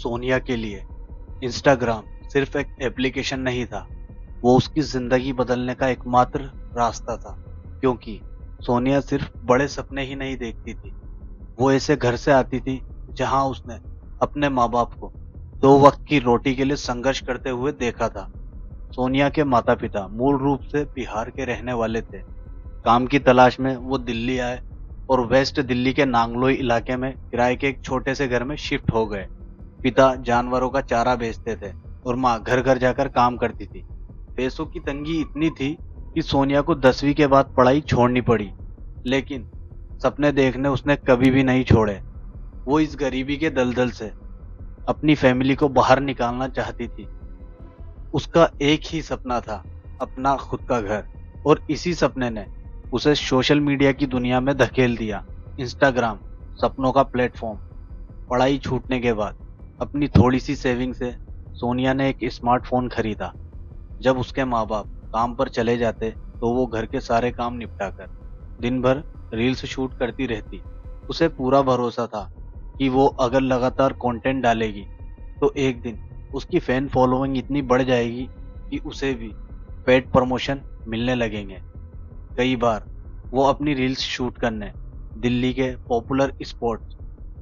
सोनिया के लिए इंस्टाग्राम सिर्फ एक एप्लीकेशन नहीं था, वो उसकी जिंदगी बदलने का एकमात्र रास्ता था। क्योंकि सोनिया सिर्फ बड़े सपने ही नहीं देखती थी, वो ऐसे घर से आती थी जहां उसने अपने माँ बाप को 2 वक्त की रोटी के लिए संघर्ष करते हुए देखा था। सोनिया के माता पिता मूल रूप से बिहार के रहने वाले थे। काम की तलाश में वो दिल्ली आए और वेस्ट दिल्ली के नांगलोई इलाके में किराए के एक छोटे से घर में शिफ्ट हो गए। पिता जानवरों का चारा बेचते थे और माँ घर घर जाकर काम करती थी। पैसों की तंगी इतनी थी कि सोनिया को 10वीं के बाद पढ़ाई छोड़नी पड़ी, लेकिन सपने देखने उसने कभी भी नहीं छोड़े। वो इस गरीबी के दलदल से अपनी फैमिली को बाहर निकालना चाहती थी। उसका एक ही सपना था, अपना खुद का घर, और इसी सपने ने उसे सोशल मीडिया की दुनिया में धकेल दिया। इंस्टाग्राम, सपनों का प्लेटफॉर्म। पढ़ाई छूटने के बाद अपनी थोड़ी सी सेविंग से सोनिया ने एक स्मार्टफोन खरीदा। जब उसके माँ बाप काम पर चले जाते तो वो घर के सारे काम निपटाकर दिन भर रील्स शूट करती रहती। उसे पूरा भरोसा था कि वो अगर लगातार कंटेंट डालेगी तो एक दिन उसकी फैन फॉलोइंग इतनी बढ़ जाएगी कि उसे भी पेड प्रमोशन मिलने लगेंगे। कई बार वो अपनी रील्स शूट करने दिल्ली के पॉपुलर स्पॉट्स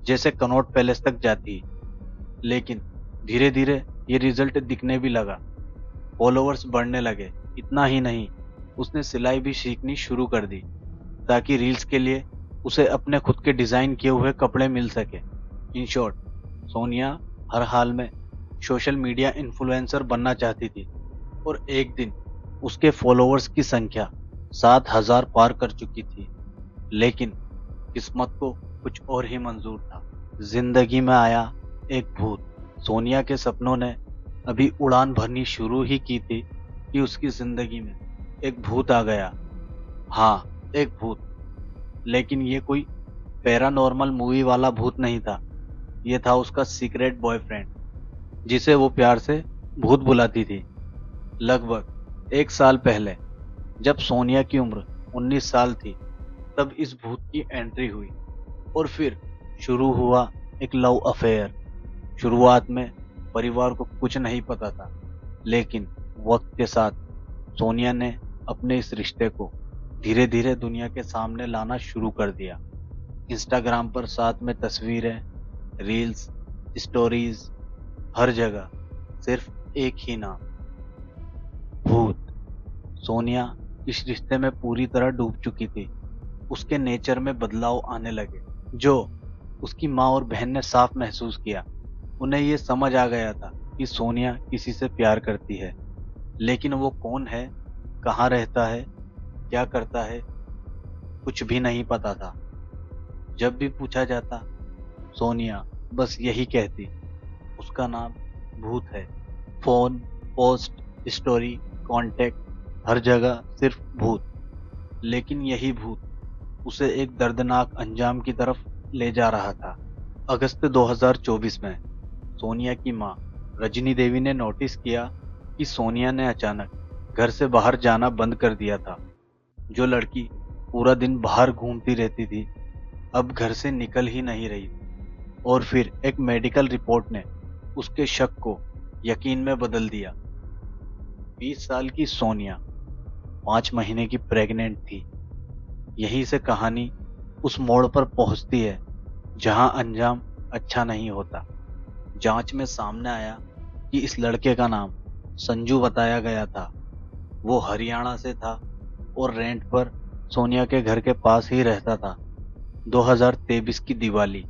जैसे कनॉट पैलेस तक जाती, लेकिन धीरे धीरे ये रिजल्ट दिखने भी लगा। फॉलोअर्स बढ़ने लगे। इतना ही नहीं, उसने सिलाई भी सीखनी शुरू कर दी ताकि रील्स के लिए उसे अपने खुद के डिजाइन किए हुए कपड़े मिल सके। इन शॉर्ट, सोनिया हर हाल में सोशल मीडिया इन्फ्लुएंसर बनना चाहती थी और एक दिन उसके फॉलोअर्स की संख्या 7,000 पार कर चुकी थी। लेकिन किस्मत को कुछ और ही मंजूर था। जिंदगी में आया एक भूत। सोनिया के सपनों ने अभी उड़ान भरनी शुरू ही की थी कि उसकी जिंदगी में एक भूत आ गया। हाँ, एक भूत। लेकिन ये कोई पैरानॉर्मल मूवी वाला भूत नहीं था। ये था उसका सीक्रेट बॉयफ्रेंड, जिसे वो प्यार से भूत बुलाती थी। लगभग 1 साल पहले, जब सोनिया की उम्र 19 साल थी, तब इस भूत की एंट्री हुई और फिर शुरू हुआ एक लव अफेयर। शुरुआत में परिवार को कुछ नहीं पता था, लेकिन वक्त के साथ सोनिया ने अपने इस रिश्ते को धीरे धीरे दुनिया के सामने लाना शुरू कर दिया। इंस्टाग्राम पर साथ में तस्वीरें, रील्स, स्टोरीज, हर जगह सिर्फ एक ही नाम, भूत। सोनिया इस रिश्ते में पूरी तरह डूब चुकी थी। उसके नेचर में बदलाव आने लगे, जो उसकी माँ और बहन ने साफ महसूस किया। उन्हें ये समझ आ गया था कि सोनिया किसी से प्यार करती है, लेकिन वो कौन है, कहाँ रहता है, क्या करता है, कुछ भी नहीं पता था। जब भी पूछा जाता, सोनिया बस यही कहती, उसका नाम भूत है। फोन, पोस्ट, स्टोरी, कांटेक्ट, हर जगह सिर्फ भूत। लेकिन यही भूत उसे एक दर्दनाक अंजाम की तरफ ले जा रहा था। अगस्त 2024 में सोनिया की मां रजनी देवी ने नोटिस किया कि सोनिया ने अचानक घर से बाहर जाना बंद कर दिया था। जो लड़की पूरा दिन बाहर घूमती रहती थी, अब घर से निकल ही नहीं रही थी। और फिर एक मेडिकल रिपोर्ट ने उसके शक को यकीन में बदल दिया। 20 साल की सोनिया 5 महीने की प्रेग्नेंट थी। यहीं से कहानी उस मोड़ पर पहुंचती है जहां अंजाम अच्छा नहीं होता। जांच में सामने आया कि इस लड़के का नाम संजू बताया गया था। वो हरियाणा से था और रेंट पर सोनिया के घर के पास ही रहता था। 2023 की दिवाली,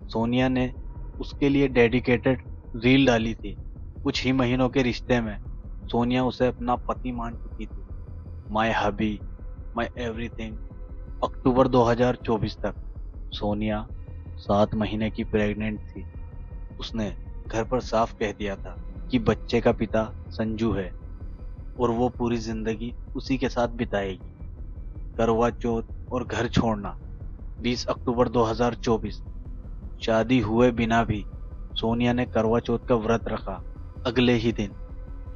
सोनिया ने उसके लिए डेडिकेटेड रील डाली थी। कुछ ही महीनों के रिश्ते में सोनिया उसे अपना पति मान चुकी थी। My hubby, my everything. October 2024 तक सोनिया 7 महीने की प्रेग्नेंट थी। उसने घर पर साफ कह दिया था कि बच्चे का पिता संजू है और वो पूरी जिंदगी उसी के साथ बिताएगी। करवा चौथ और घर छोड़ना, 20 अक्टूबर 2024। शादी हुए बिना भी सोनिया ने करवा चौथ का व्रत रखा। अगले ही दिन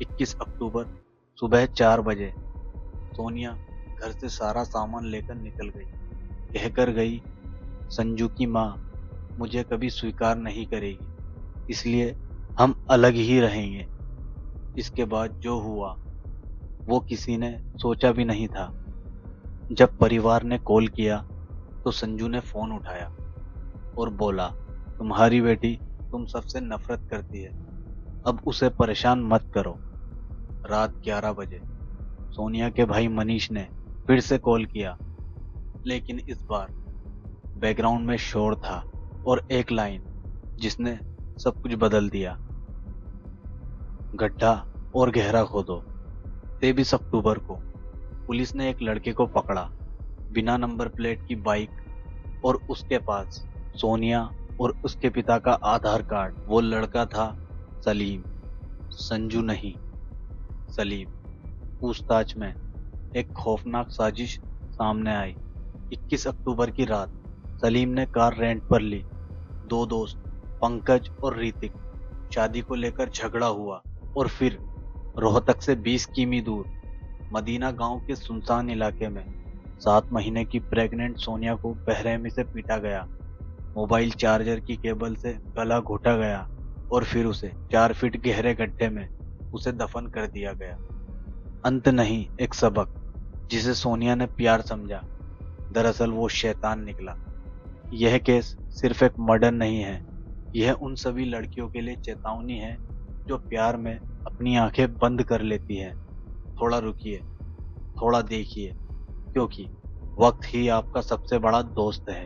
21 अक्टूबर सुबह 4 बजे सोनिया घर से सारा सामान लेकर निकल गई। कहकर गई, संजू की माँ मुझे कभी स्वीकार नहीं करेगी, इसलिए हम अलग ही रहेंगे। इसके बाद जो हुआ वो किसी ने सोचा भी नहीं था। जब परिवार ने कॉल किया तो संजू ने फोन उठाया और बोला, तुम्हारी बेटी तुम सबसे नफरत करती है, अब उसे परेशान मत करो। रात 11 बजे सोनिया के भाई मनीष ने फिर से कॉल किया, लेकिन इस बार बैकग्राउंड में शोर था और एक लाइन जिसने सब कुछ बदल दिया। गड्ढा और गहरा खोदो। 23 अक्टूबर को पुलिस ने एक लड़के को पकड़ा, बिना नंबर प्लेट की बाइक, और उसके पास सोनिया और उसके पिता का आधार कार्ड। वो लड़का था सलीम, संजू नहीं, सलीम। पूछताछ में एक खौफनाक साजिश सामने आई। 21 अक्टूबर की रात सलीम ने कार रेंट पर ली। दो दोस्त पंकज और ऋतिक, शादी को लेकर झगड़ा हुआ और फिर रोहतक से 20 किमी दूर मदीना गांव के सुनसान इलाके में 7 महीने की प्रेग्नेंट सोनिया को बेरहमी से पीटा गया। मोबाइल चार्जर की केबल से गला घोटा गया और फिर उसे 4 फीट गहरे गड्ढे में उसे दफन कर दिया गया। अंत नहीं, एक सबक जिसे सोनिया ने प्यार समझा, दरअसल वो शैतान निकला। यह केस सिर्फ एक मर्डर नहीं है, यह उन सभी लड़कियों के लिए चेतावनी है जो प्यार में अपनी आंखें बंद कर लेती हैं। थोड़ा रुकिए, थोड़ा देखिए, क्योंकि वक्त ही आपका सबसे बड़ा दोस्त है।